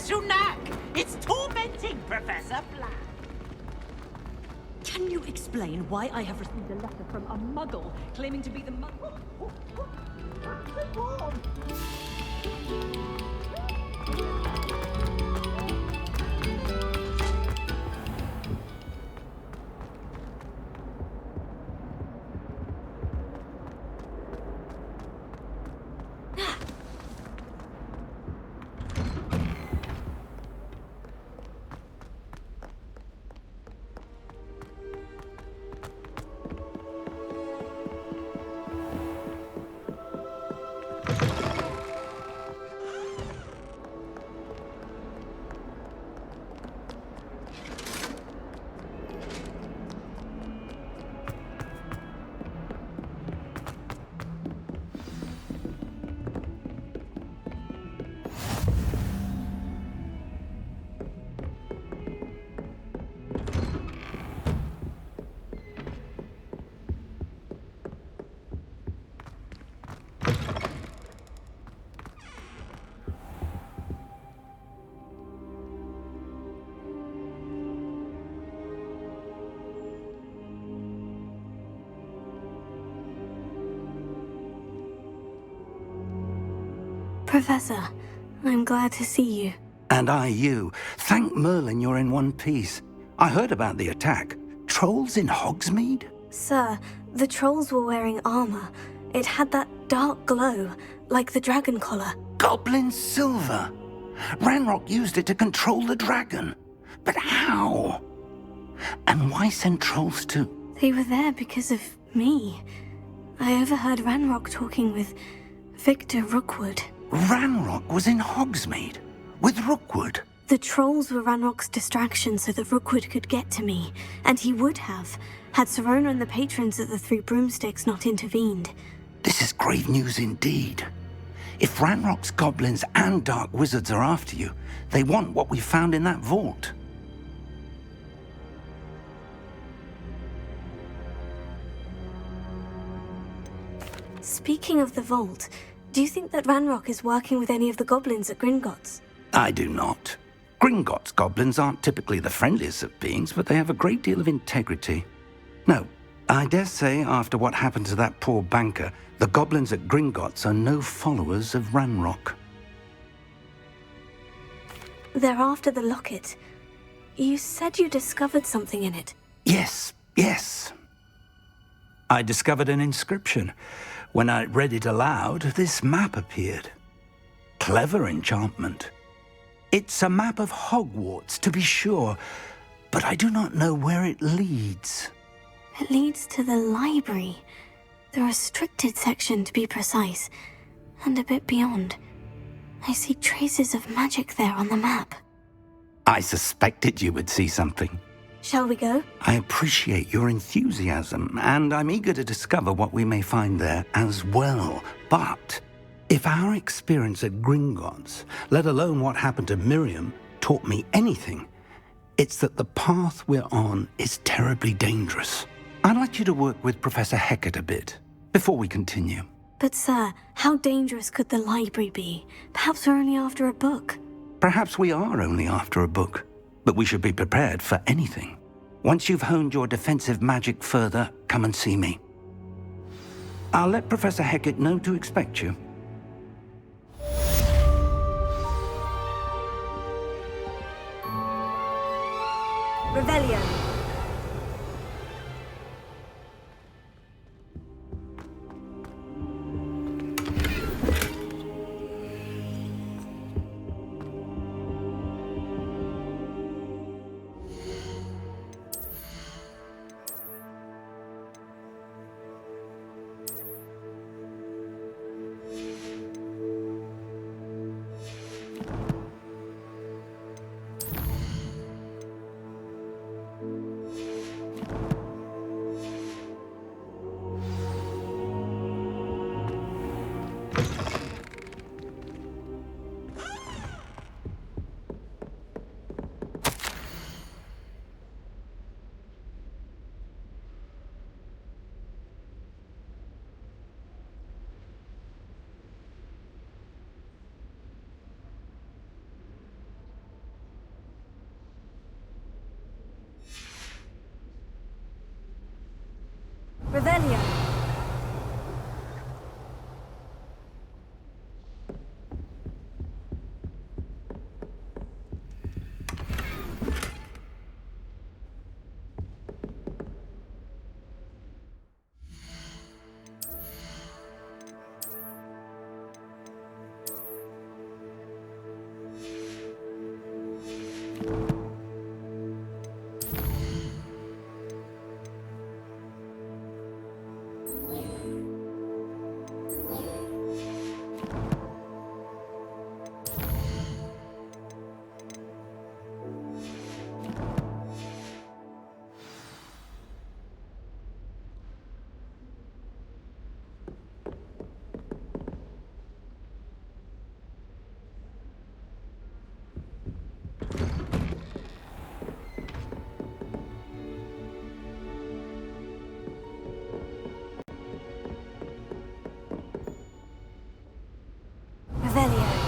special knack. It's tormenting Professor Black. Can you explain why I have received a letter from a muggle claiming to be the muggle? Professor, I'm glad to see you. And I you. Thank Merlin you're in one piece. I heard about the attack. Trolls in Hogsmeade? Sir, the trolls were wearing armor. It had that dark glow, like the dragon collar. Goblin silver. Ranrock used it to control the dragon. But how? And why send trolls to... They were there because of me. I overheard Ranrock talking with Victor Rookwood. Ranrock was in Hogsmeade? With Rookwood? The trolls were Ranrock's distraction so that Rookwood could get to me, and he would have, had Serona and the patrons at the Three Broomsticks not intervened. This is grave news indeed. If Ranrock's goblins and dark wizards are after you, they want what we found in that vault. Speaking of the vault, do you think that Ranrock is working with any of the goblins at Gringotts? I do not. Gringotts goblins aren't typically the friendliest of beings, but they have a great deal of integrity. No, I dare say after what happened to that poor banker, the goblins at Gringotts are no followers of Ranrock. They're after the locket. You said you discovered something in it. Yes. I discovered an inscription. When I read it aloud, this map appeared. Clever enchantment. It's a map of Hogwarts, to be sure, but I do not know where it leads. It leads to the library. The restricted section, to be precise, and a bit beyond. I see traces of magic there on the map. I suspected you would see something. Shall we go? I appreciate your enthusiasm, and I'm eager to discover what we may find there as well. But if our experience at Gringotts, let alone what happened to Miriam, taught me anything, it's that the path we're on is terribly dangerous. I'd like you to work with Professor Hecat a bit before we continue. But sir, how dangerous could the library be? Perhaps we're only after a book. Perhaps we are only after a book, but we should be prepared for anything. Once you've honed your defensive magic further, come and see me. I'll let Professor Hecat know to expect you. Revelio. Revelio. Revelio.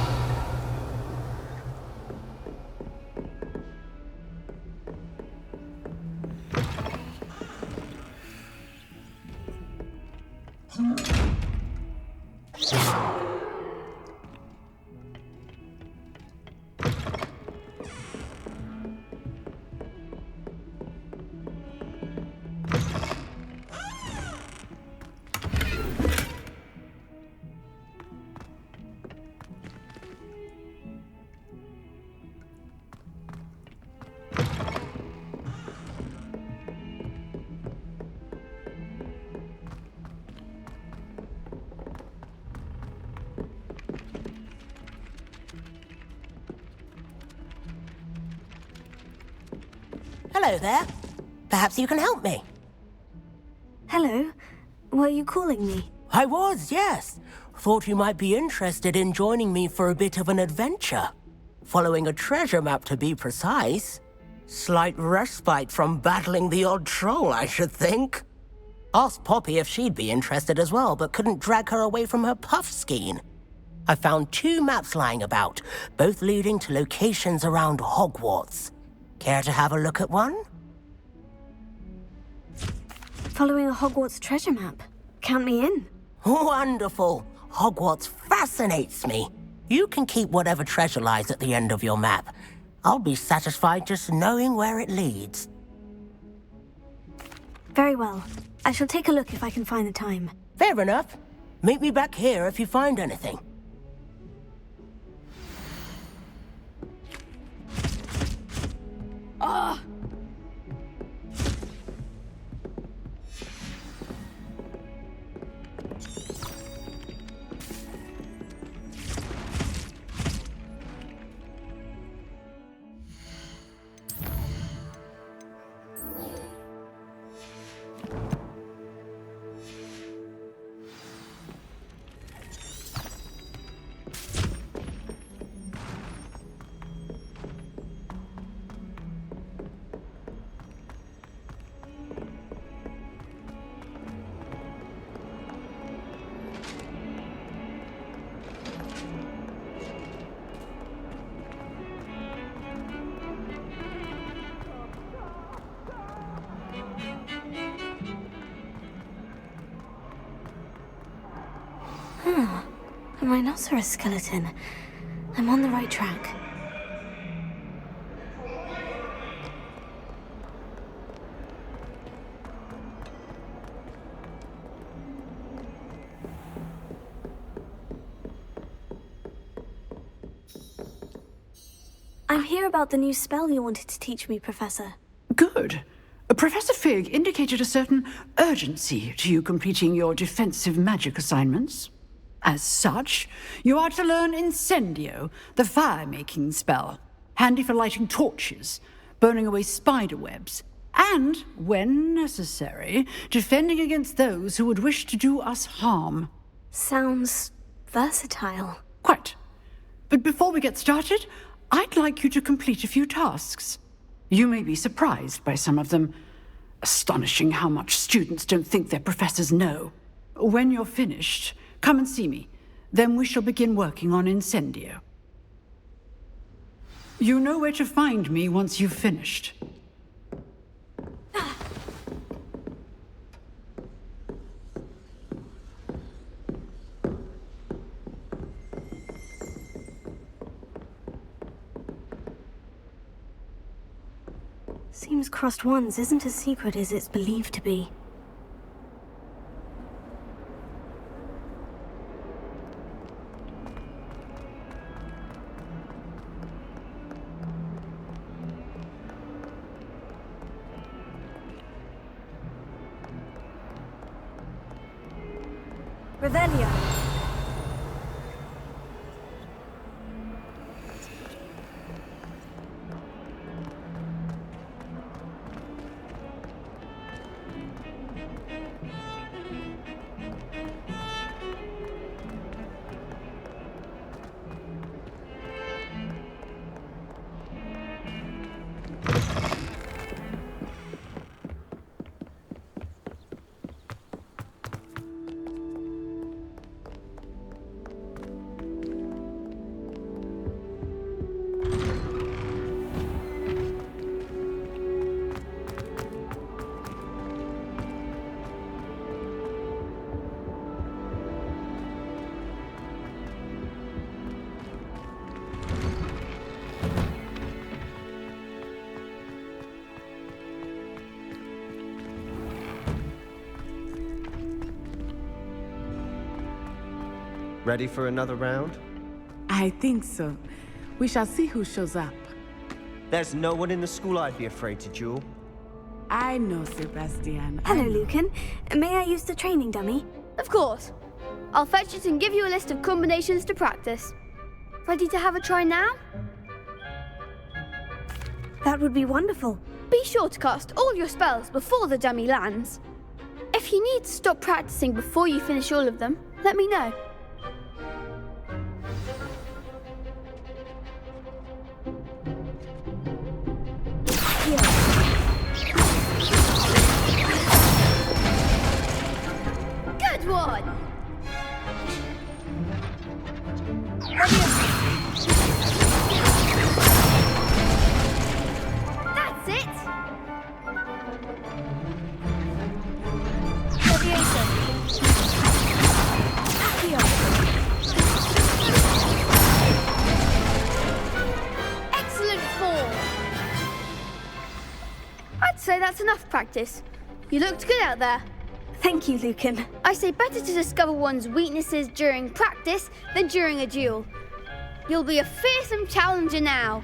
Hello there. Perhaps you can help me. Hello. Were you calling me? I was, yes. Thought you might be interested in joining me for a bit of an adventure. Following a treasure map, to be precise. Slight respite from battling the odd troll, I should think. Asked Poppy if she'd be interested as well, but couldn't drag her away from her puff skein. I found 2 maps lying about, both leading to locations around Hogwarts. Care to have a look at one? Following a Hogwarts treasure map. Count me in. Wonderful. Hogwarts fascinates me. You can keep whatever treasure lies at the end of your map. I'll be satisfied just knowing where it leads. Very well. I shall take a look if I can find the time. Fair enough. Meet me back here if you find anything. A rhinoceros skeleton. I'm on the right track. I'm here about the new spell you wanted to teach me, Professor. Good. Professor Fig indicated a certain urgency to you completing your defensive magic assignments. As such, you are to learn Incendio, the fire-making spell, handy for lighting torches, burning away spider webs, and, when necessary, defending against those who would wish to do us harm. Sounds versatile. Quite. But before we get started, I'd like you to complete a few tasks. You may be surprised by some of them. Astonishing how much students don't think their professors know. When you're finished, come and see me. Then we shall begin working on Incendio. You know where to find me once you've finished. Seems crossed ones isn't as secret as it's believed to be. Revelio. Ready for another round? I think so. We shall see who shows up. There's no one in the school I'd be afraid to duel. I know, Sebastian. Hello, Lucan. May I use the training dummy? Of course. I'll fetch it and give you a list of combinations to practice. Ready to have a try now? That would be wonderful. Be sure to cast all your spells before the dummy lands. If you need to stop practicing before you finish all of them, let me know. Good one! That's it! Excellent form! I'd say that's enough practice. You looked good out there. Thank you, Lucan. I say better to discover one's weaknesses during practice than during a duel. You'll be a fearsome challenger now.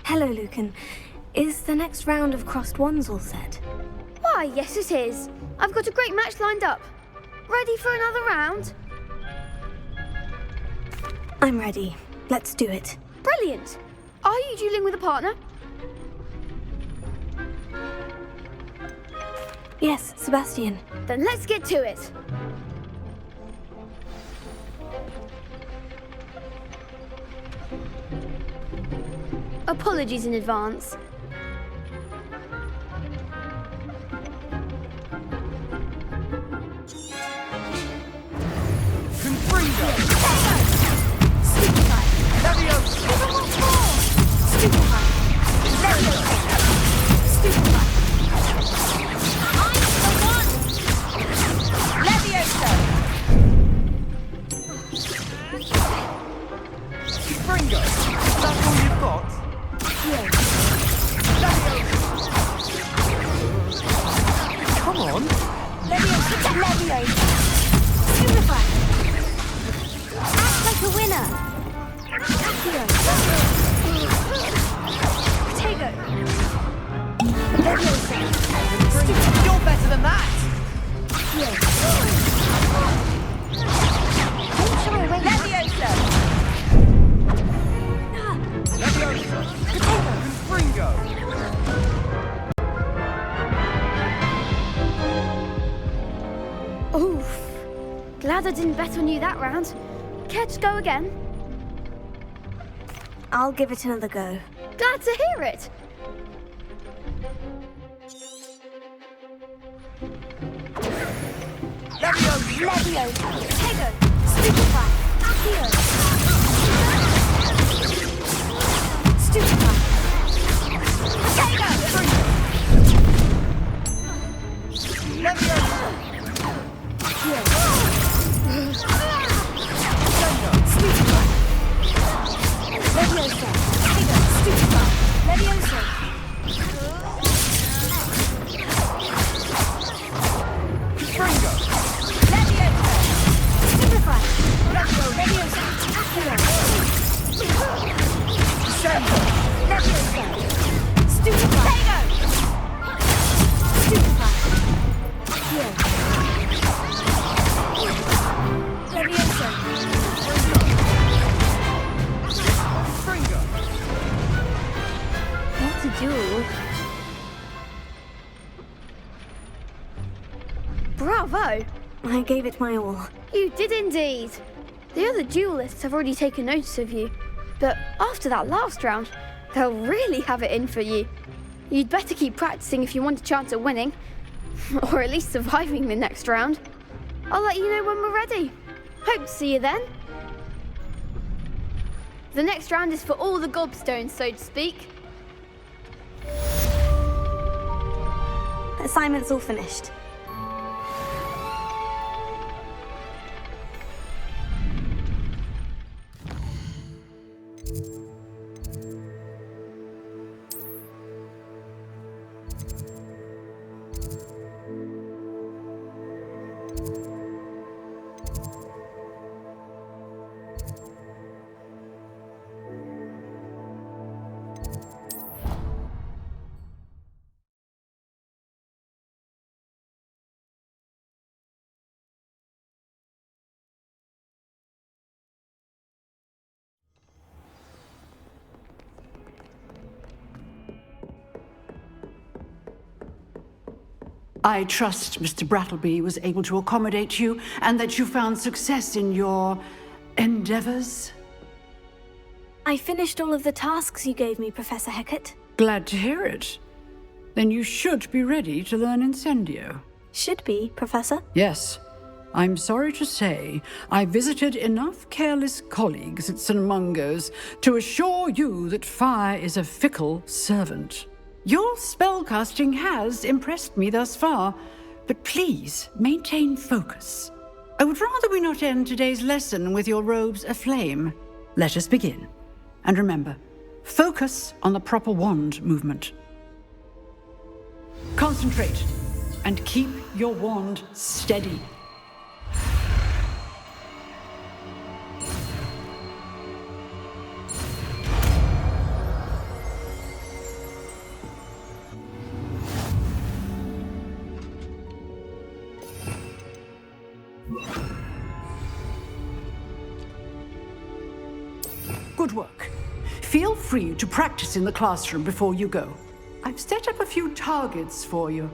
Hello, Lucan. Is the next round of crossed wands all set? Why, yes it is. I've got a great match lined up. Ready for another round? I'm ready. Let's do it. Brilliant. Are you dueling with a partner? Yes, Sebastian. Then let's get to it. Apologies in advance. Oof. Glad I didn't bet on you that round. Care to go again? I'll give it another go. Glad to hear it. Leviosa! Tego! Stupefy! Accio! Stupefy! Tego! What a duel. Bravo! I gave it my all. You did indeed. The other duelists have already taken notice of you, but after that last round, they'll really have it in for you. You'd better keep practicing if you want a chance at winning, or at least surviving the next round. I'll let you know when we're ready. Hope to see you then. The next round is for all the gobstones, so to speak. Assignment's all finished. I trust Mr. Brattleby was able to accommodate you and that you found success in your endeavors. I finished all of the tasks you gave me, Professor Hecat. Glad to hear it. Then you should be ready to learn Incendio. Should be, Professor. Yes. I'm sorry to say, I visited enough careless colleagues at St. Mungo's to assure you that fire is a fickle servant. Your spellcasting has impressed me thus far, but please maintain focus. I would rather we not end today's lesson with your robes aflame. Let us begin. And remember, focus on the proper wand movement. Concentrate and keep your wand steady. Good work. Feel free to practice in the classroom before you go. I've set up a few targets for you.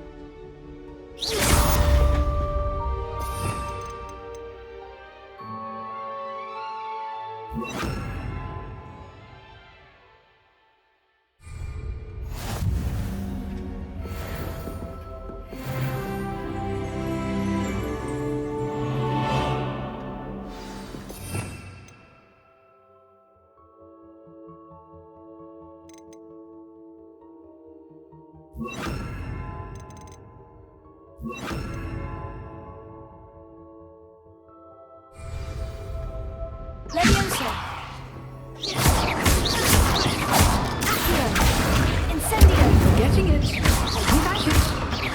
Leviosa. Incendio. Getting it. You got it.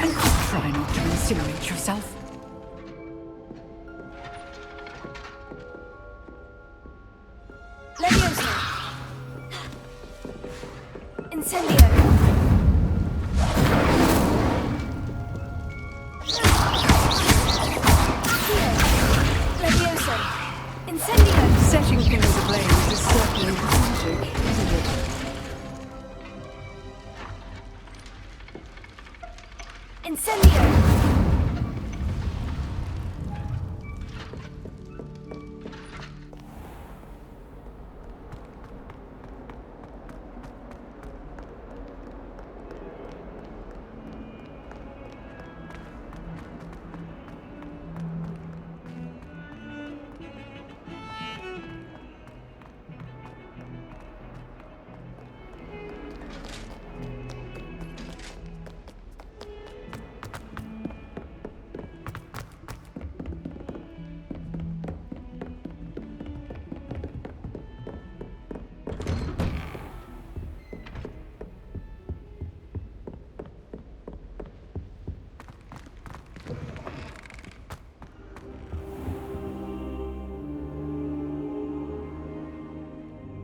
And try not to incinerate yourself. Leviosa. Incendio. Setting things ablaze is certainly cathartic, isn't it? Incendio!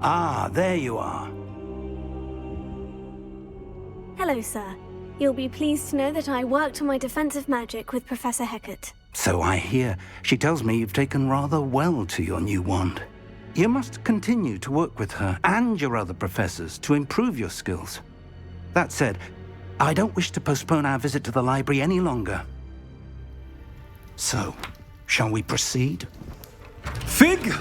Ah, there you are. Hello, sir. You'll be pleased to know that I worked on my defensive magic with Professor Hecat. So I hear. She tells me you've taken rather well to your new wand. You must continue to work with her and your other professors to improve your skills. That said, I don't wish to postpone our visit to the library any longer. So, shall we proceed? Fig!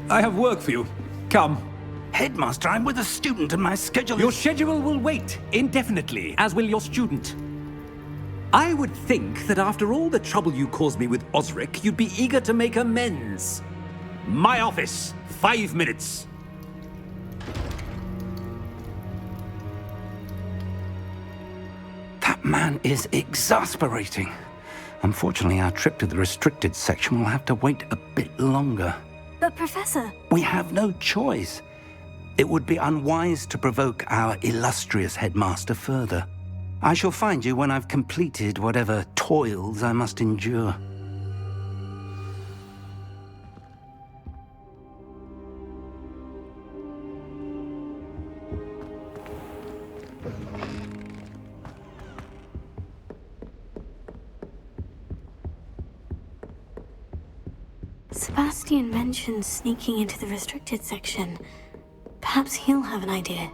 I have work for you. Come. Headmaster, I'm with a student and my schedule Your is... schedule will wait indefinitely, as will your student. I would think that after all the trouble you caused me with Osric, you'd be eager to make amends. My office, 5 minutes. That man is exasperating. Unfortunately, our trip to the restricted section will have to wait a bit longer. But, Professor... We have no choice. It would be unwise to provoke our illustrious headmaster further. I shall find you when I've completed whatever toils I must endure. Sebastian mentioned sneaking into the restricted section. Perhaps he'll have an idea.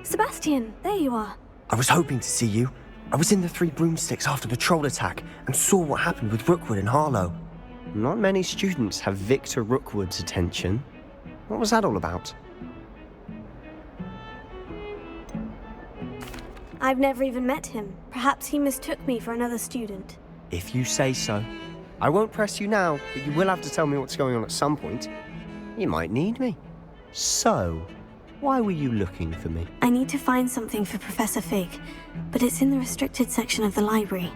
Sebastian, there you are. I was hoping to see you. I was in the Three Broomsticks after the troll attack and saw what happened with Rookwood and Harlow. Not many students have Victor Rookwood's attention. What was that all about? I've never even met him. Perhaps he mistook me for another student. If you say so. I won't press you now, but you will have to tell me what's going on at some point. You might need me. So, why were you looking for me? I need to find something for Professor Fig, but it's in the restricted section of the library.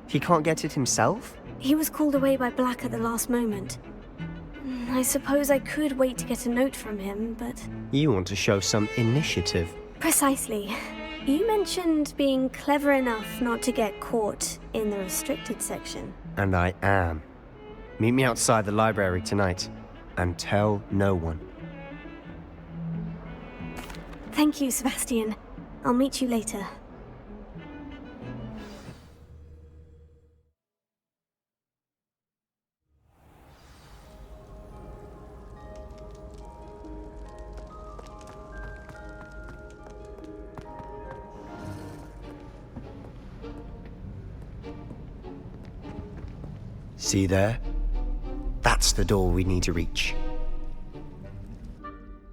He can't get it himself? He was called away by Black at the last moment. I suppose I could wait to get a note from him, but... You want to show some initiative. Precisely. You mentioned being clever enough not to get caught in the restricted section. And I am. Meet me outside the library tonight, and tell no one. Thank you, Sebastian. I'll meet you later. See there? That's the door we need to reach.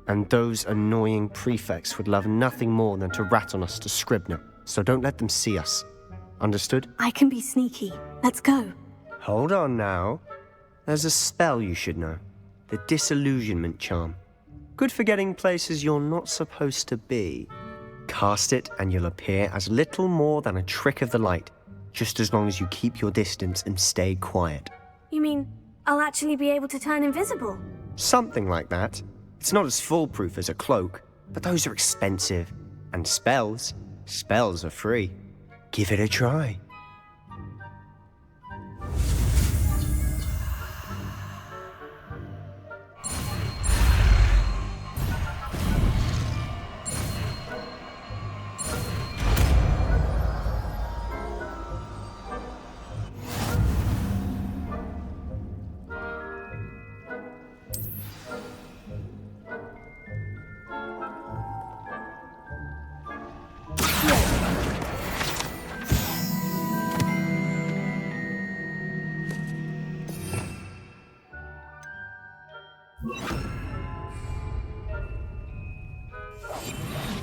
And those annoying prefects would love nothing more than to rat on us to Scribner, so don't let them see us. Understood? I can be sneaky. Let's go. Hold on now. There's a spell you should know. The Disillusionment Charm. Good for getting places you're not supposed to be. Cast it and you'll appear as little more than a trick of the light, just as long as you keep your distance and stay quiet. You mean I'll actually be able to turn invisible? Something like that. It's not as foolproof as a cloak, but those are expensive. And spells are free. Give it a try.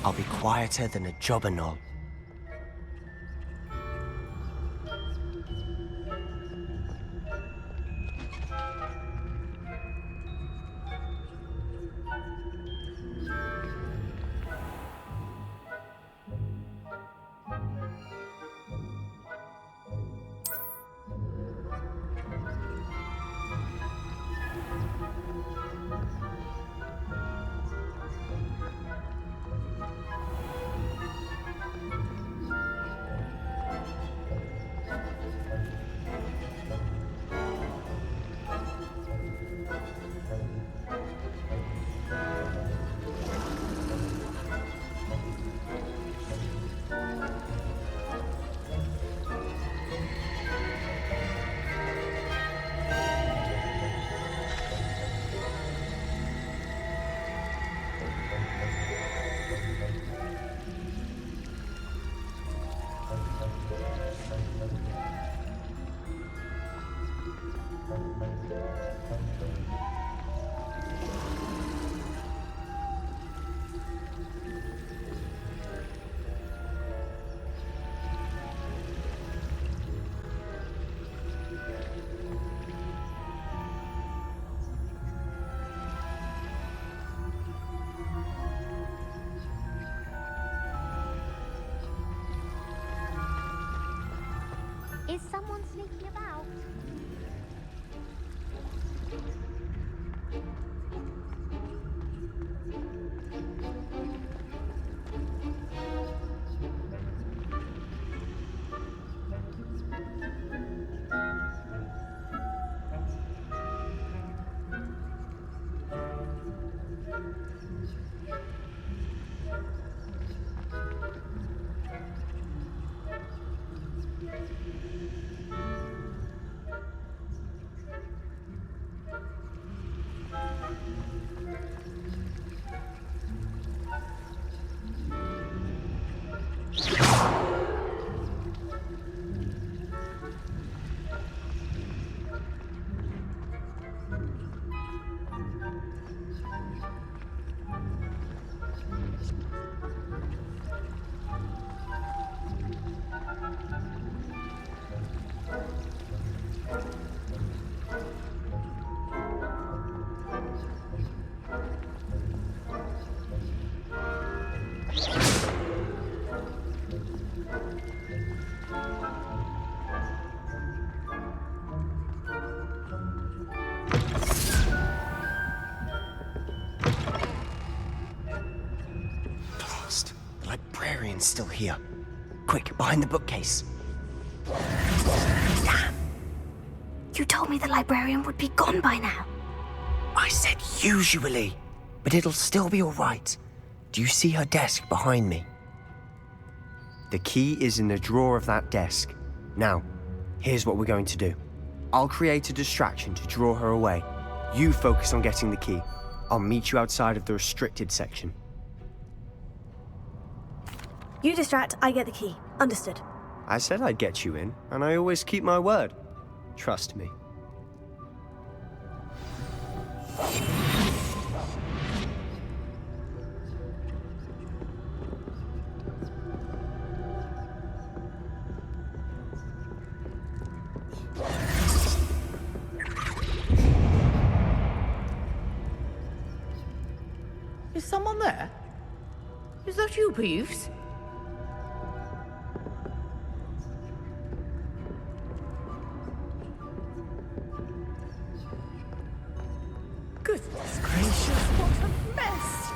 I'll be quieter than a jobberknoll. Is someone sneaking about? Still here. Quick, behind the bookcase. Damn. You told me the librarian would be gone by now. I said usually, but it'll still be all right. Do you see her desk behind me? The key is in the drawer of that desk. Now, here's what we're going to do. I'll create a distraction to draw her away. You focus on getting the key. I'll meet you outside of the restricted section. You distract, I get the key. Understood. I said I'd get you in, and I always keep my word. Trust me. Is someone there? Is that you, Peeves? Goodness gracious, what a mess!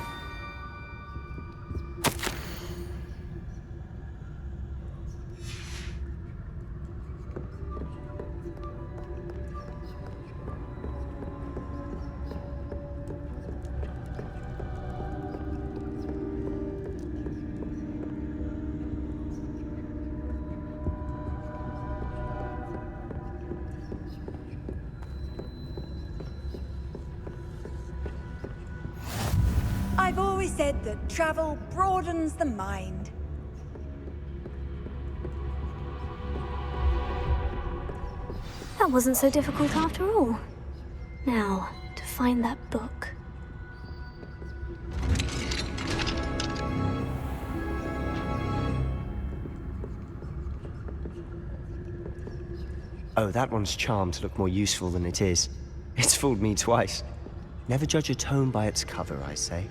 I've always said that travel broadens the mind. That wasn't so difficult after all. Now, to find that book. Oh, that one's charmed to look more useful than it is. It's fooled me twice. Never judge a tome by its cover, I say.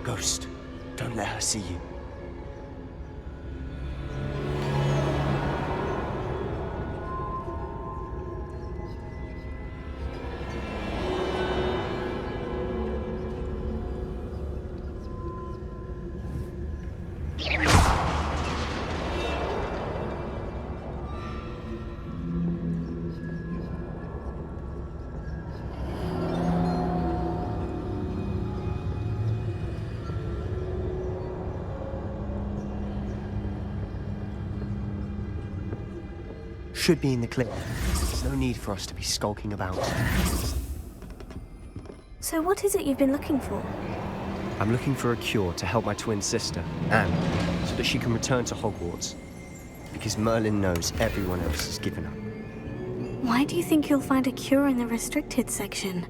Ghost, don't let her see you. Should be in the clear. There's no need for us to be skulking about. So what is it you've been looking for? I'm looking for a cure to help my twin sister, Anne, so that she can return to Hogwarts. Because Merlin knows everyone else has given up. Why do you think you'll find a cure in the restricted section?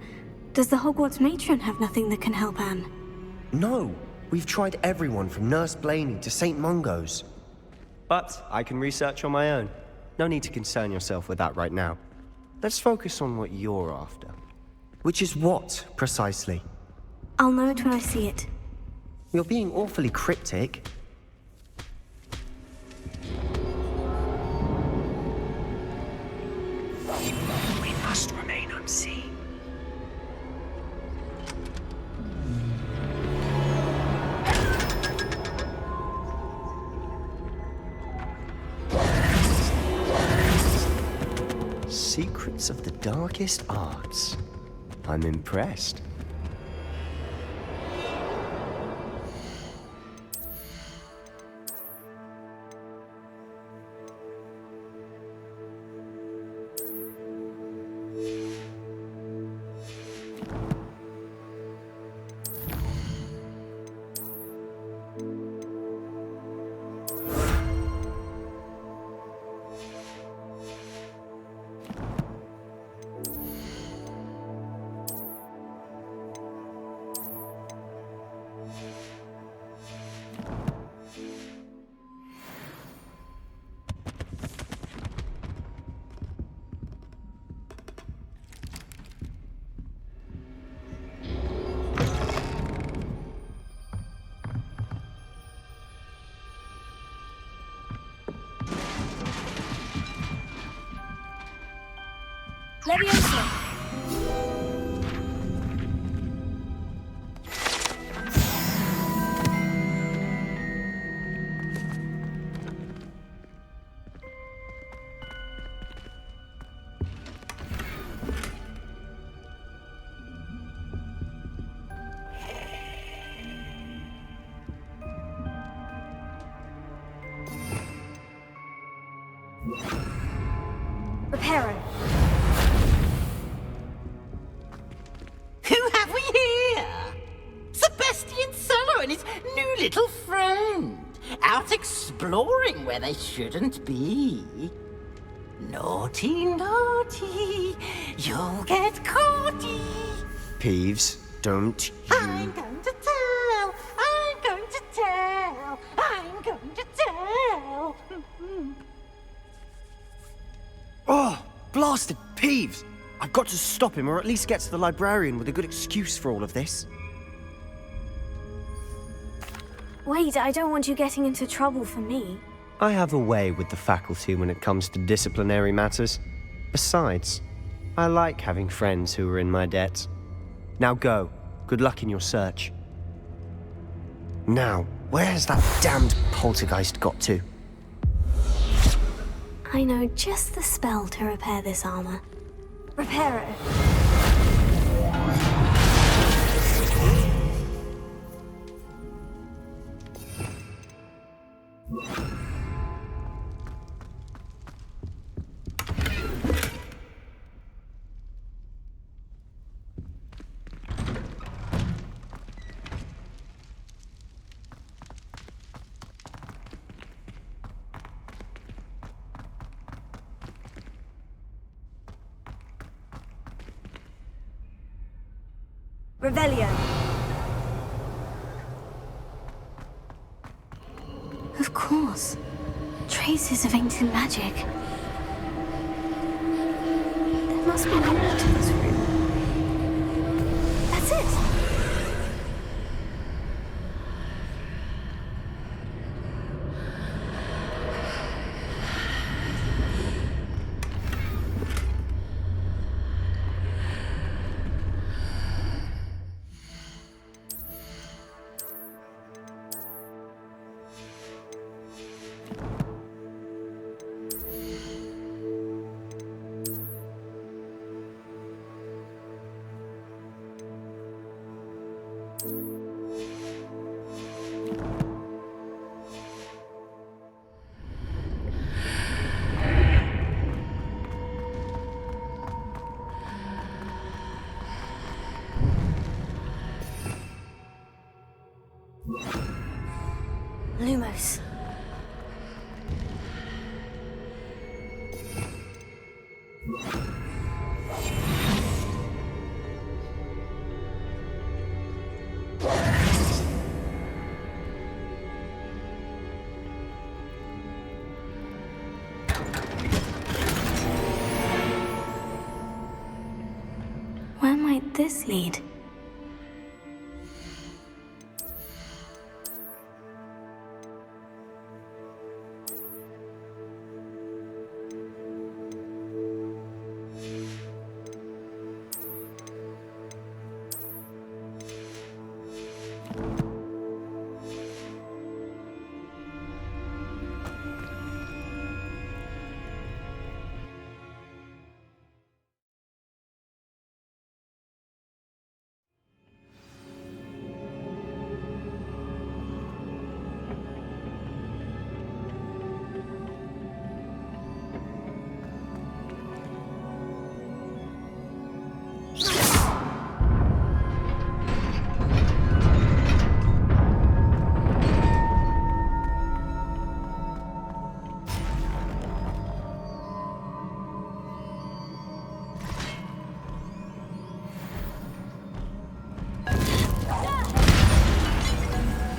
Does the Hogwarts matron have nothing that can help Anne? No, We've tried everyone from Nurse Blaney to St. Mungo's. But I can research on my own. No need to concern yourself with that right now. Let's focus on what you're after. Which is what, precisely? I'll know it when I see it. You're being awfully cryptic. We must remain unseen. Secrets of the darkest arts. I'm impressed. Leviosa! Reparo. Who have we here? Sebastian Solo and his new little friend, out exploring where they shouldn't be. Naughty, naughty, you'll get caughty. Peeves, don't you... I'm going to tell, I'm going to tell, I'm going to tell. Oh, blasted Peeves! I've got to stop him, or at least get to the librarian with a good excuse for all of this. Wait, I don't want you getting into trouble for me. I have a way with the faculty when it comes to disciplinary matters. Besides, I like having friends who are in my debt. Now go. Good luck in your search. Now, where has that damned poltergeist got to? I know just the spell to repair this armor. Reparo. Revelio. Of course. Traces of ancient magic. There must be more to this room. That's it! Lumos. this lead?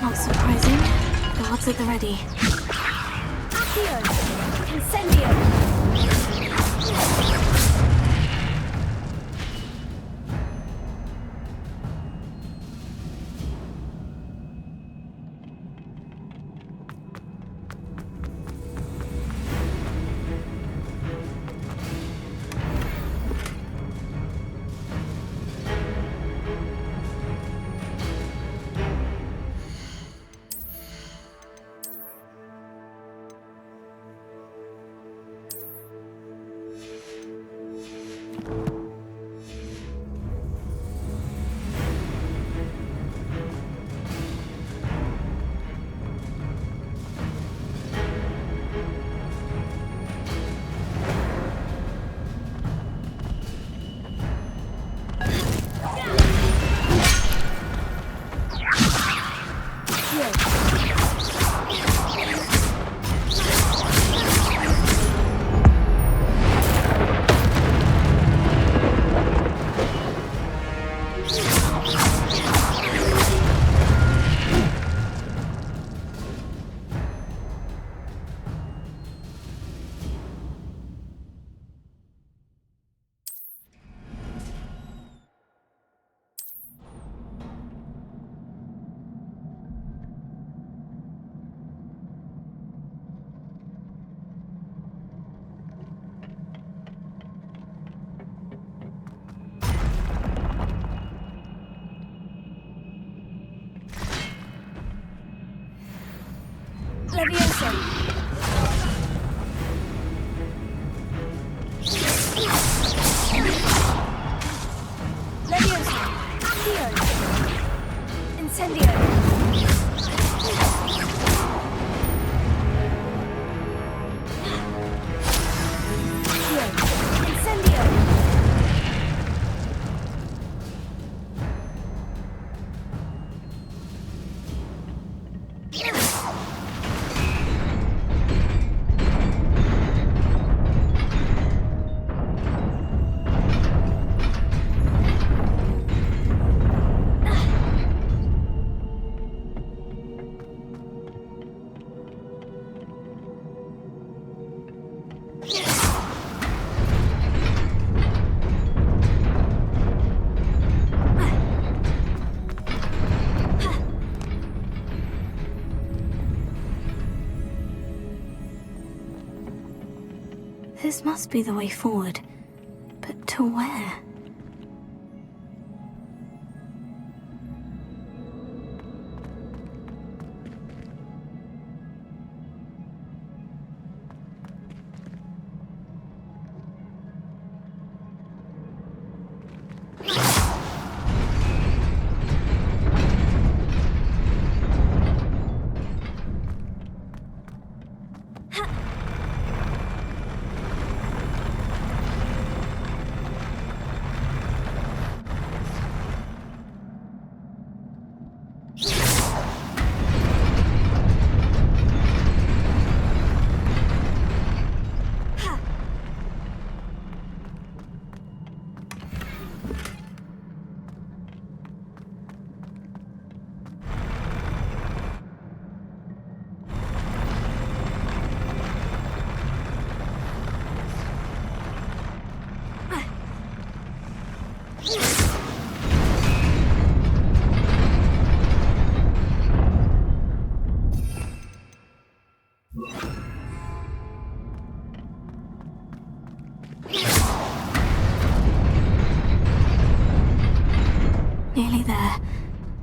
Not surprising. The odds at the ready. Accio! Incendio! Leviosa! Leviosa! Accio! Incendio! Accio! Incendio! This must be the way forward. But to where?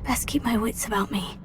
Best keep my wits about me.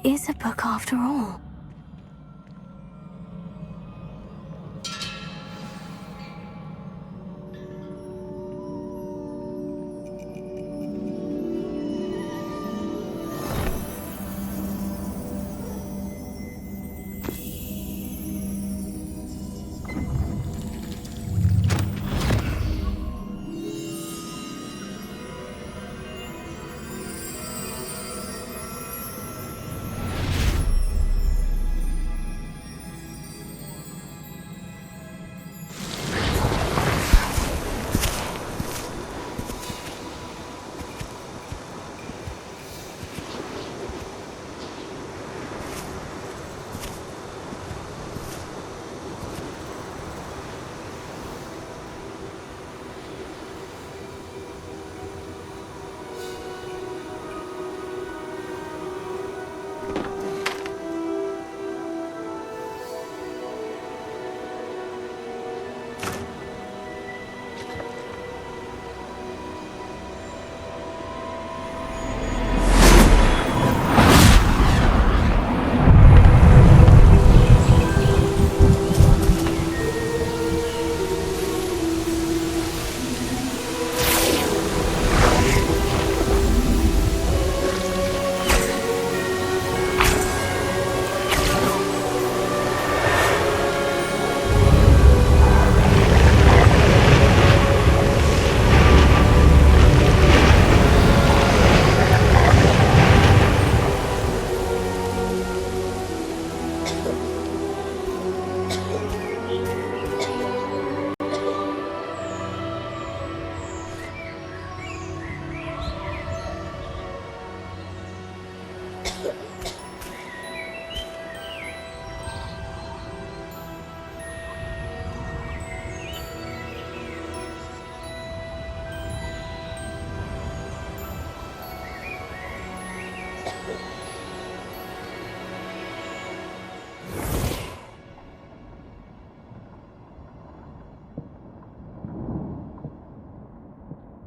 Is a book after all.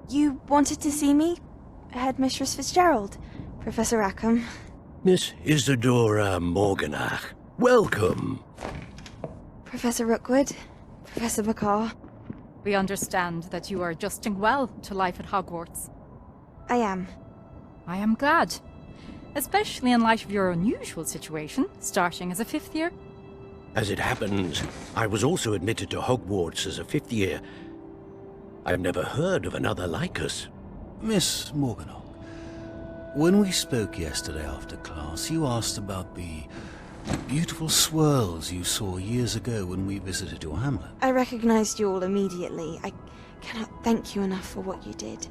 You wanted to see me? Headmistress Fitzgerald, Professor Rackham. Miss Isadora Morganach, welcome. Professor Rookwood, Professor McCaw. We understand that you are adjusting well to life at Hogwarts. I am. I am glad. Especially in light of your unusual situation, starting as a 5th year. As it happens, I was also admitted to Hogwarts as a 5th year. I have never heard of another like us. Miss Morganach, when we spoke yesterday after class, you asked about the Beautiful swirls you saw years ago when we visited your hamlet. I recognized you all immediately. I cannot thank you enough for what you did.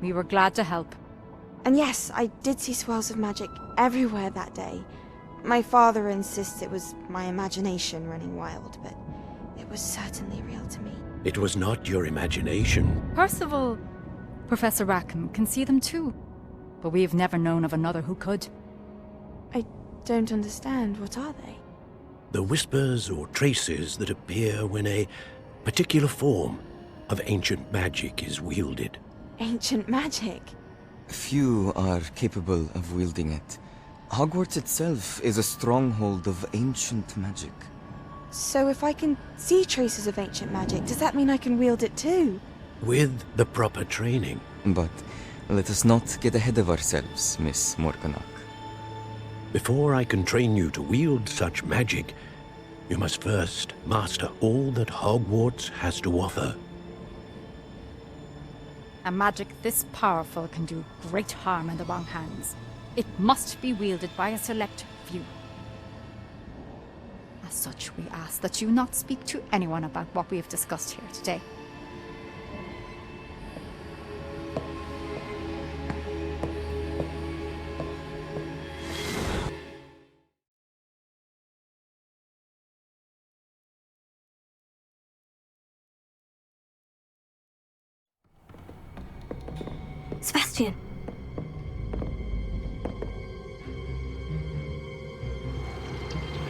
We were glad to help. And yes, I did see swirls of magic everywhere that day. My father insists it was my imagination running wild, but it was certainly real to me. It was not your imagination. Percival, Professor Rackham can see them too. But we've never known of another who could. I don't understand. What are they? The whispers or traces that appear when a particular form of ancient magic is wielded. Ancient magic? Few are capable of wielding it. Hogwarts itself is a stronghold of ancient magic. So if I can see traces of ancient magic, does that mean I can wield it too? With the proper training. But let us not get ahead of ourselves, Miss Morganach. Before I can train you to wield such magic, you must first master all that Hogwarts has to offer. A magic this powerful can do great harm in the wrong hands. It must be wielded by a select few. As such, we ask that you not speak to anyone about what we have discussed here today. Sebastian.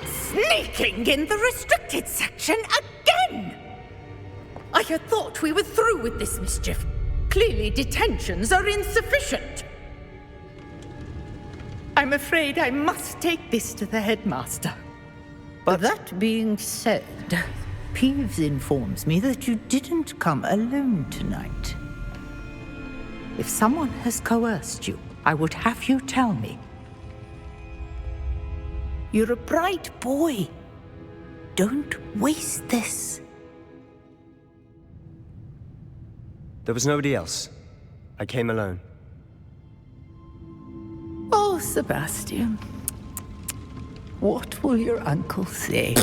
Sneaking in the restricted section again! I had thought we were through with this mischief. Clearly detentions are insufficient. I'm afraid I must take this to the headmaster. But that being said, Peeves informs me that you didn't come alone tonight. If someone has coerced you, I would have you tell me. You're a bright boy. Don't waste this. There was nobody else. I came alone. Oh, Sebastian. What will your uncle say?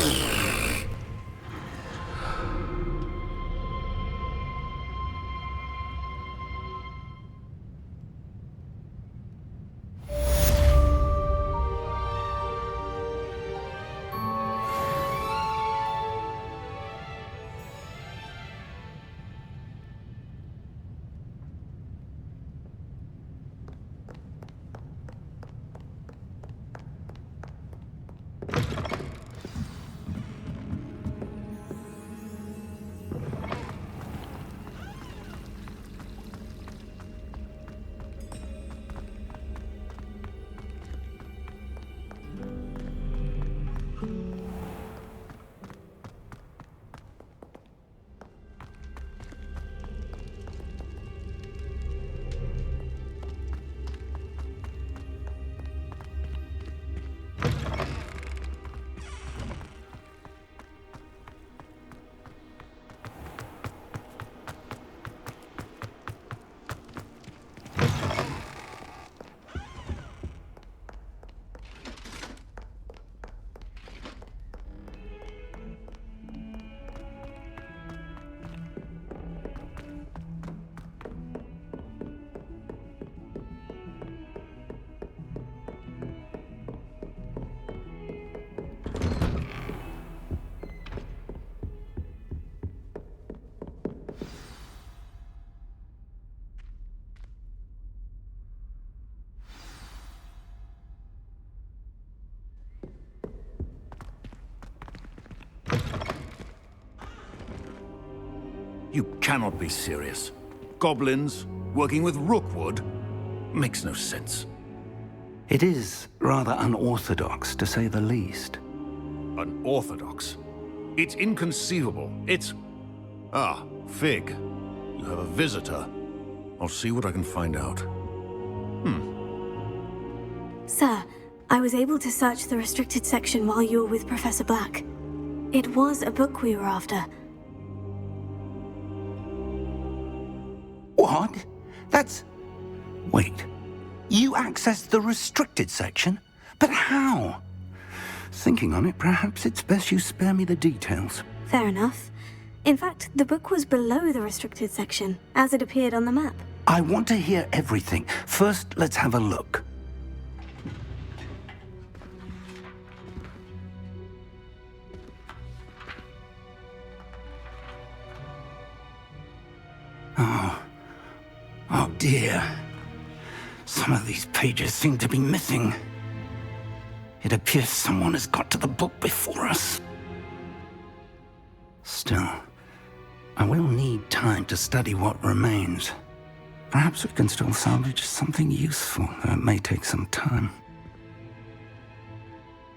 You cannot be serious. Goblins working with Rookwood makes no sense. It is rather unorthodox, to say the least. Unorthodox? It's inconceivable. It's... Ah, Fig. You have a visitor. I'll see what I can find out. Sir, I was able to search the restricted section while you were with Professor Black. It was a book we were after. What? That's... Wait. You accessed the restricted section? But how? Thinking on it, perhaps it's best you spare me the details. Fair enough. In fact, the book was below the restricted section, as it appeared on the map. I want to hear everything. First, let's have a look. Oh dear. Some of these pages seem to be missing. It appears someone has got to the book before us. Still, I will need time to study what remains. Perhaps we can still salvage something useful, though it may take some time.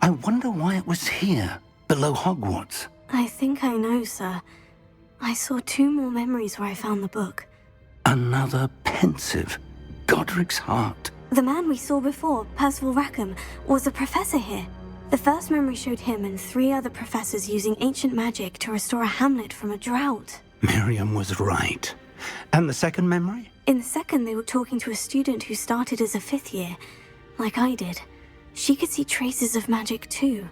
I wonder why it was here, below Hogwarts. I think I know, sir. I saw 2 more memories where I found the book. Another pensive. Godric's heart. The man we saw before, Percival Rackham, was a professor here. The first memory showed him and 3 other professors using ancient magic to restore a hamlet from a drought. Miriam was right. And the second memory? In the second, they were talking to a student who started as a 5th year, like I did. She could see traces of magic too.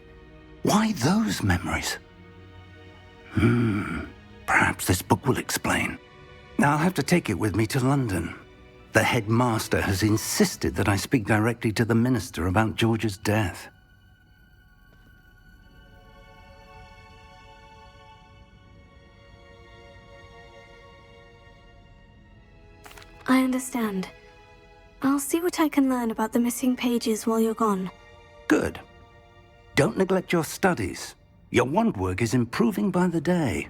Why those memories? Perhaps this book will explain. I'll have to take it with me to London. The headmaster has insisted that I speak directly to the minister about George's death. I understand. I'll see what I can learn about the missing pages while you're gone. Good. Don't neglect your studies. Your wand work is improving by the day.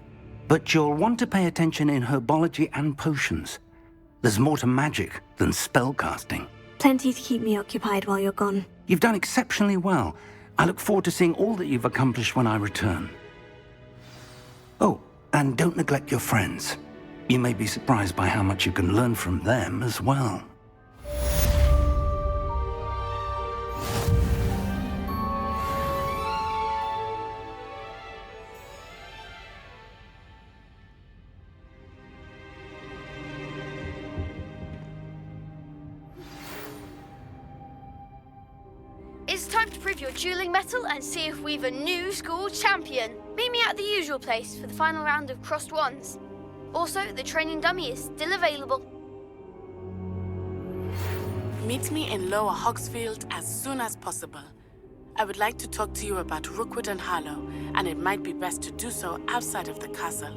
But you'll want to pay attention in herbology and potions. There's more to magic than spellcasting. Plenty to keep me occupied while you're gone. You've done exceptionally well. I look forward to seeing all that you've accomplished when I return. Oh, and don't neglect your friends. You may be surprised by how much you can learn from them as well. It's time to prove your dueling mettle and see if we've a new school champion. Meet me at the usual place for the final round of crossed wands. Also, the training dummy is still available. Meet me in Lower Hogsfield as soon as possible. I would like to talk to you about Rookwood and Harlow, and it might be best to do so outside of the castle.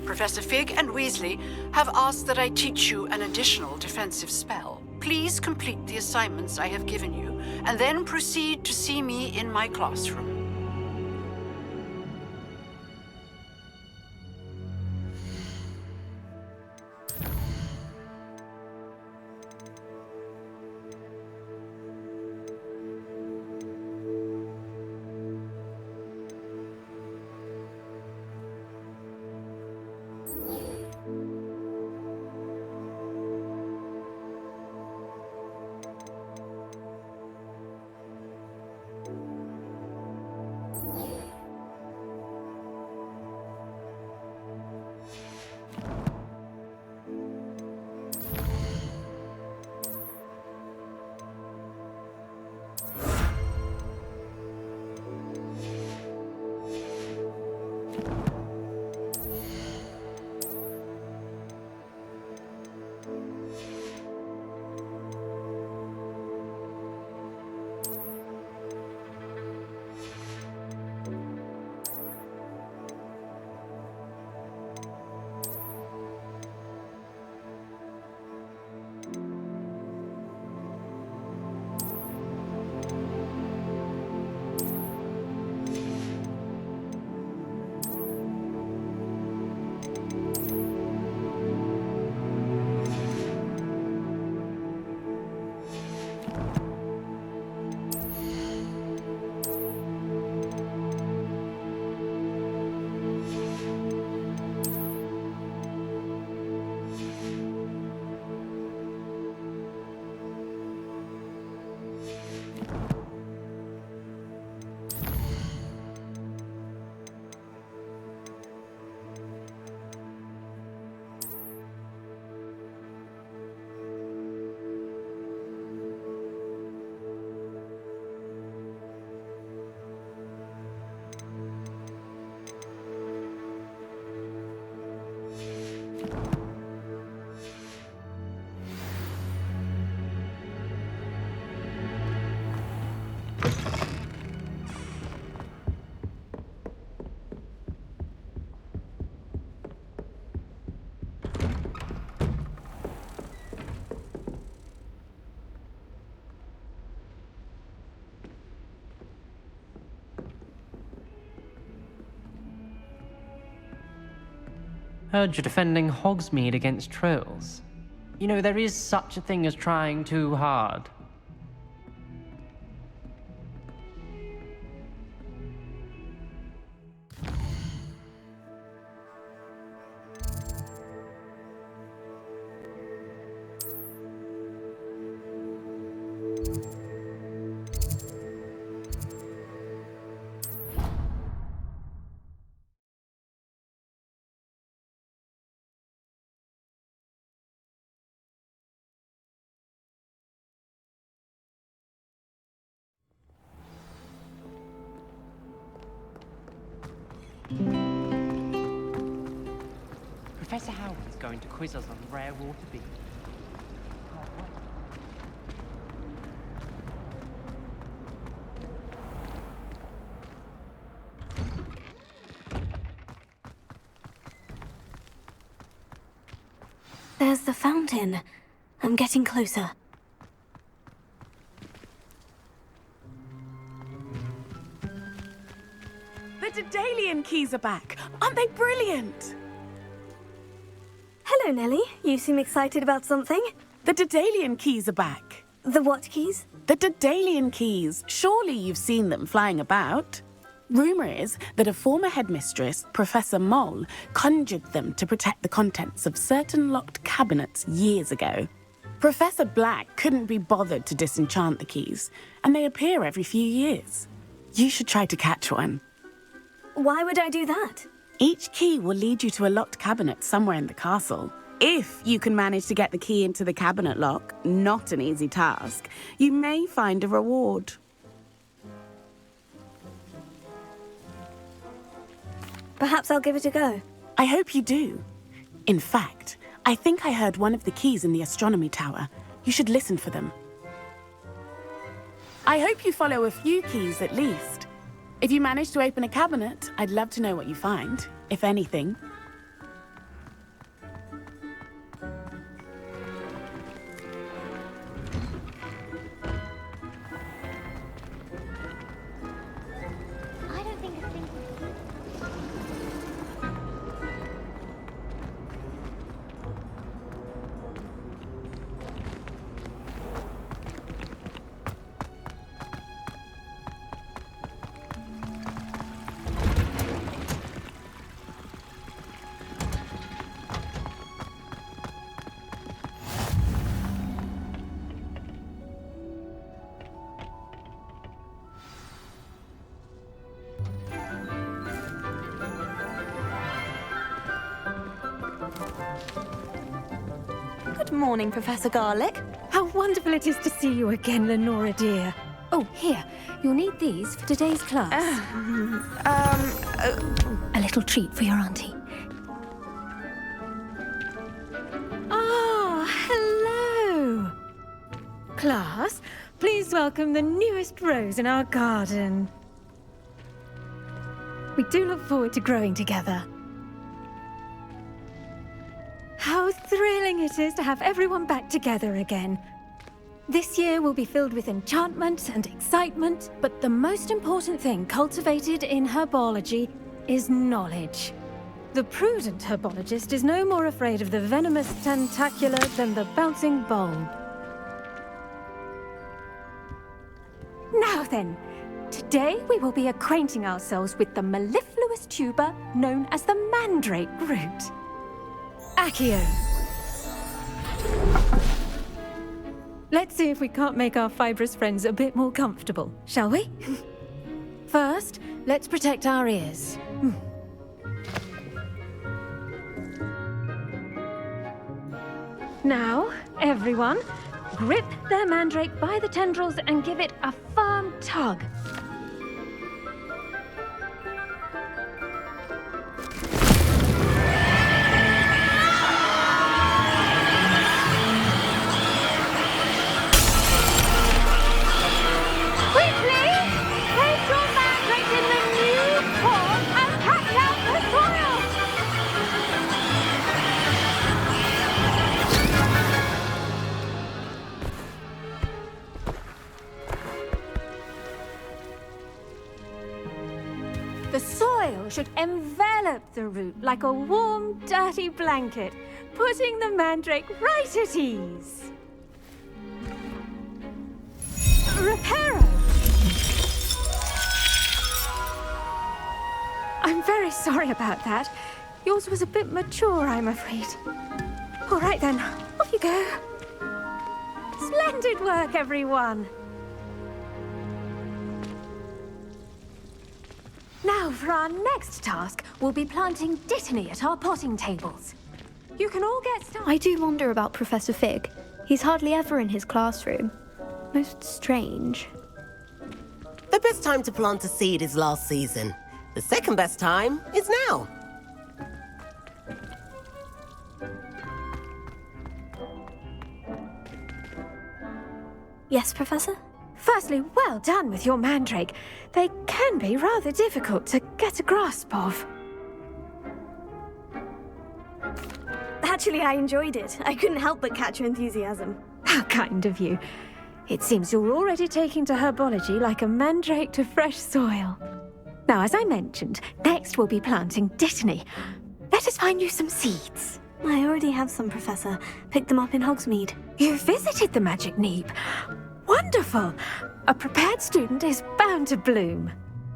Professor Fig and Weasley have asked that I teach you an additional defensive spell. Please complete the assignments I have given you, and then proceed to see me in my classroom. Heard you're defending Hogsmeade against trolls. You know, there is such a thing as trying too hard. Professor Howard's going to quiz us on rare water bees. There's the fountain. I'm getting closer. The Daedalian keys are back. Aren't they brilliant? Hello, Nellie. You seem excited about something. The Daedalian keys are back. The what keys? The Daedalian keys. Surely you've seen them flying about. Rumour is that a former headmistress, Professor Moll, conjured them to protect the contents of certain locked cabinets years ago. Professor Black couldn't be bothered to disenchant the keys, and they appear every few years. You should try to catch one. Why would I do that? Each key will lead you to a locked cabinet somewhere in the castle. If you can manage to get the key into the cabinet lock, not an easy task, you may find a reward. Perhaps I'll give it a go. I hope you do. In fact, I think I heard one of the keys in the astronomy tower. You should listen for them. I hope you follow a few keys at least. If you manage to open a cabinet, I'd love to know what you find, if anything. Good morning, Professor Garlick. How wonderful it is to see you again, Lenora dear. Oh, here. You'll need these for today's class. A little treat for your auntie. Ah, hello. Class, please welcome the newest rose in our garden. We do look forward to growing together. How thrilling it is to have everyone back together again. This year will be filled with enchantment and excitement, but the most important thing cultivated in herbology is knowledge. The prudent herbologist is no more afraid of the venomous tentacula than the bouncing bulb. Now then, today we will be acquainting ourselves with the mellifluous tuber known as the mandrake root. Accio. Let's see if we can't make our fibrous friends a bit more comfortable, shall we? First, let's protect our ears. Now, everyone, grip their mandrake by the tendrils and give it a firm tug. should envelop the root like a warm, dirty blanket, putting the mandrake right at ease. Reparo! I'm very sorry about that. Yours was a bit mature, I'm afraid. All right then, off you go. Splendid work, everyone! Now, for our next task, we'll be planting Dittany at our potting tables. You can all get started. I do wonder about Professor Fig. He's hardly ever in his classroom. Most strange. The best time to plant a seed is last season. The second best time is now. Yes, Professor? Firstly, well done with your mandrake. They can be rather difficult to get a grasp of. Actually, I enjoyed it. I couldn't help but catch your enthusiasm. How kind of you. It seems you're already taking to herbology like a mandrake to fresh soil. Now, as I mentioned, next we'll be planting Dittany. Let us find you some seeds. I already have some, Professor. Picked them up in Hogsmeade. You visited the Magic Neep. Wonderful! A prepared student is bound to bloom.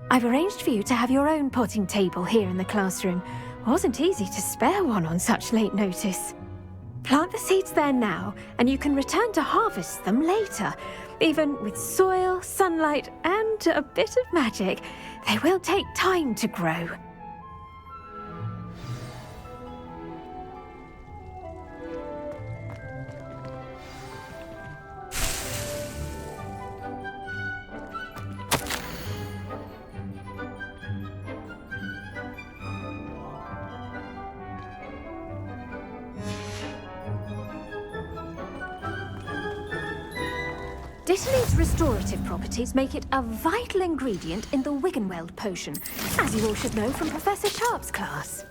I've arranged for you to have your own potting table here in the classroom. Wasn't easy to spare one on such late notice. Plant the seeds there now, and you can return to harvest them later. Even with soil, sunlight, and a bit of magic, they will take time to grow. Dittany's restorative properties make it a vital ingredient in the Wiggenweld potion, as you all should know from Professor Sharp's class.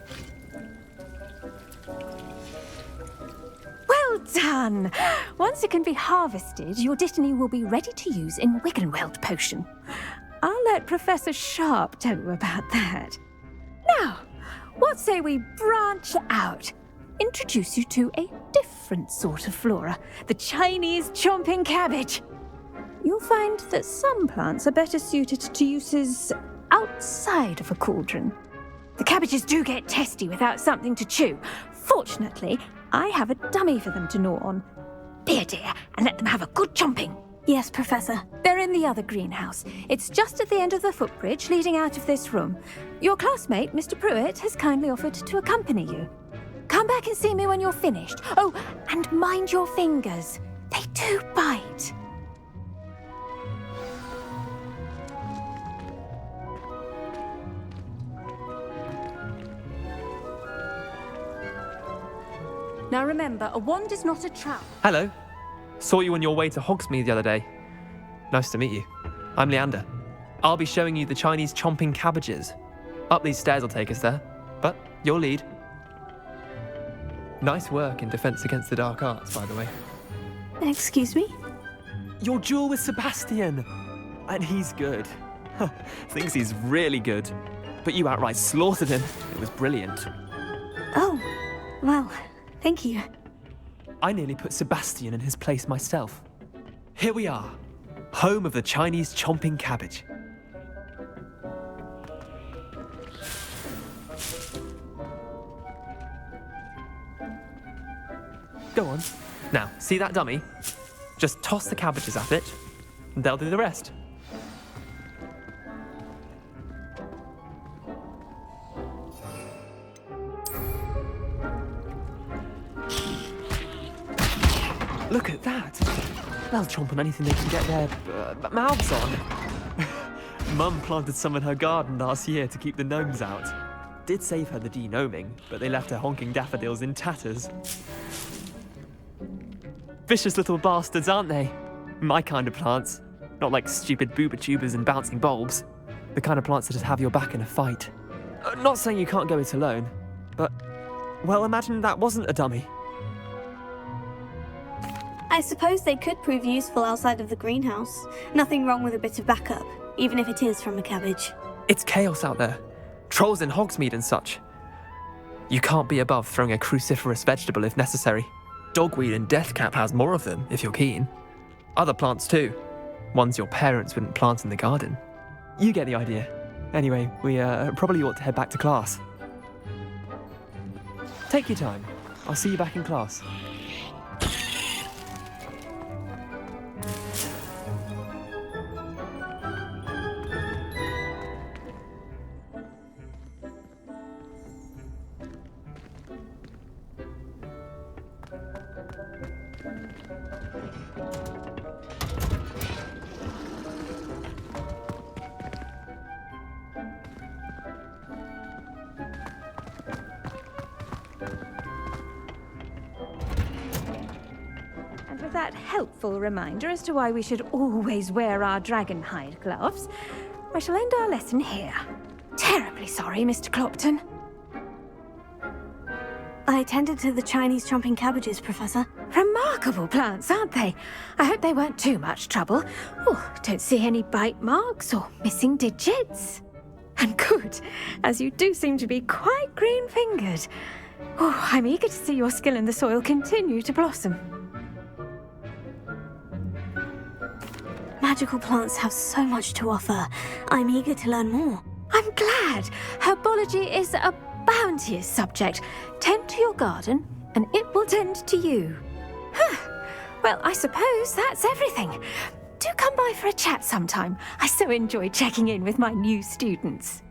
Well done! Once it can be harvested, your Dittany will be ready to use in Wiggenweld potion. I'll let Professor Sharp tell you about that. Now, what say we branch out? Introduce you to a different sort of flora, the Chinese chomping cabbage. You'll find that some plants are better suited to uses outside of a cauldron. The cabbages do get testy without something to chew. Fortunately, I have a dummy for them to gnaw on. Be a dear and let them have a good chomping. Yes, Professor. They're in the other greenhouse. It's just at the end of the footbridge leading out of this room. Your classmate, Mr. Pruitt, has kindly offered to accompany you. Come back and see me when you're finished. Oh, and mind your fingers. They do bite. Now remember, a wand is not a trap. Hello. Saw you on your way to Hogsmeade the other day. Nice to meet you. I'm Leander. I'll be showing you the Chinese chomping cabbages. Up these stairs will take us there, but you'll lead. Nice work in Defense Against the Dark Arts, by the way. Excuse me? Your duel with Sebastian! And he's good. Thinks he's really good. But you outright slaughtered him. It was brilliant. Oh, well, thank you. I nearly put Sebastian in his place myself. Here we are, home of the Chinese chomping cabbage. Go on. Now, see that dummy? Just toss the cabbages at it, and they'll do the rest. Look at that! They'll chomp on anything they can get their mouths on. Mum planted some in her garden last year to keep the gnomes out. Did save her the de-gnoming, but they left her honking daffodils in tatters. Vicious little bastards, aren't they? My kind of plants. Not like stupid booba tubers and bouncing bulbs. The kind of plants that just have your back in a fight. Not saying you can't go it alone, but, well, imagine that wasn't a dummy. I suppose they could prove useful outside of the greenhouse. Nothing wrong with a bit of backup, even if it is from a cabbage. It's chaos out there. Trolls in Hogsmeade and such. You can't be above throwing a cruciferous vegetable if necessary. Dogweed and deathcap has more of them, if you're keen. Other plants too. Ones your parents wouldn't plant in the garden. You get the idea. Anyway, we probably ought to head back to class. Take your time. I'll see you back in class. That helpful reminder as to why we should always wear our dragon hide gloves, I shall end our lesson here. Terribly sorry, Mr. Clopton. I tended to the Chinese chomping cabbages, Professor. Remarkable plants, aren't they? I hope they weren't too much trouble. Oh, don't see any bite marks or missing digits. And good, as you do seem to be quite green-fingered. Oh, I'm eager to see your skill in the soil continue to blossom. Magical plants have so much to offer. I'm eager to learn more. I'm glad. Herbology is a bounteous subject. Tend to your garden, and it will tend to you. Well, I suppose that's everything. Do come by for a chat sometime. I so enjoy checking in with my new students.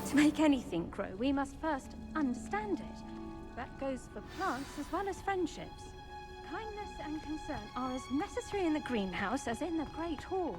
To make anything grow, we must first understand it. That goes for plants as well as friendships. Kindness and concern are as necessary in the greenhouse as in the Great Hall.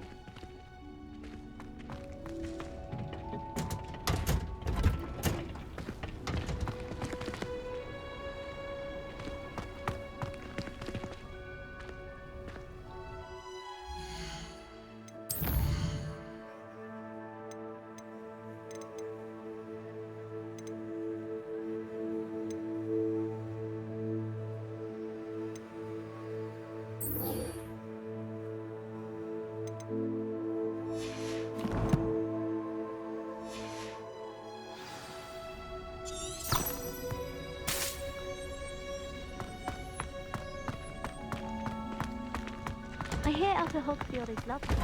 I hear Outer Hogfield is lovely.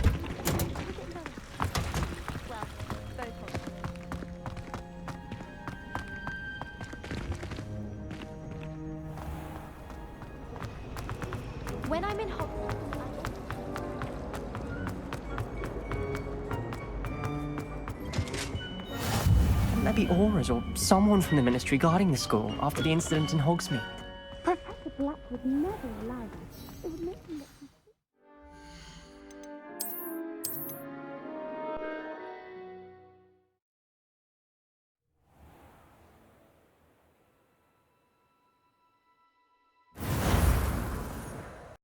Well, both of them. When I'm in Hogwarts, Maybe Aura's or someone from the Ministry guarding the school after the incident in Hogsmeade. Professor Black would never allow that. It would make them look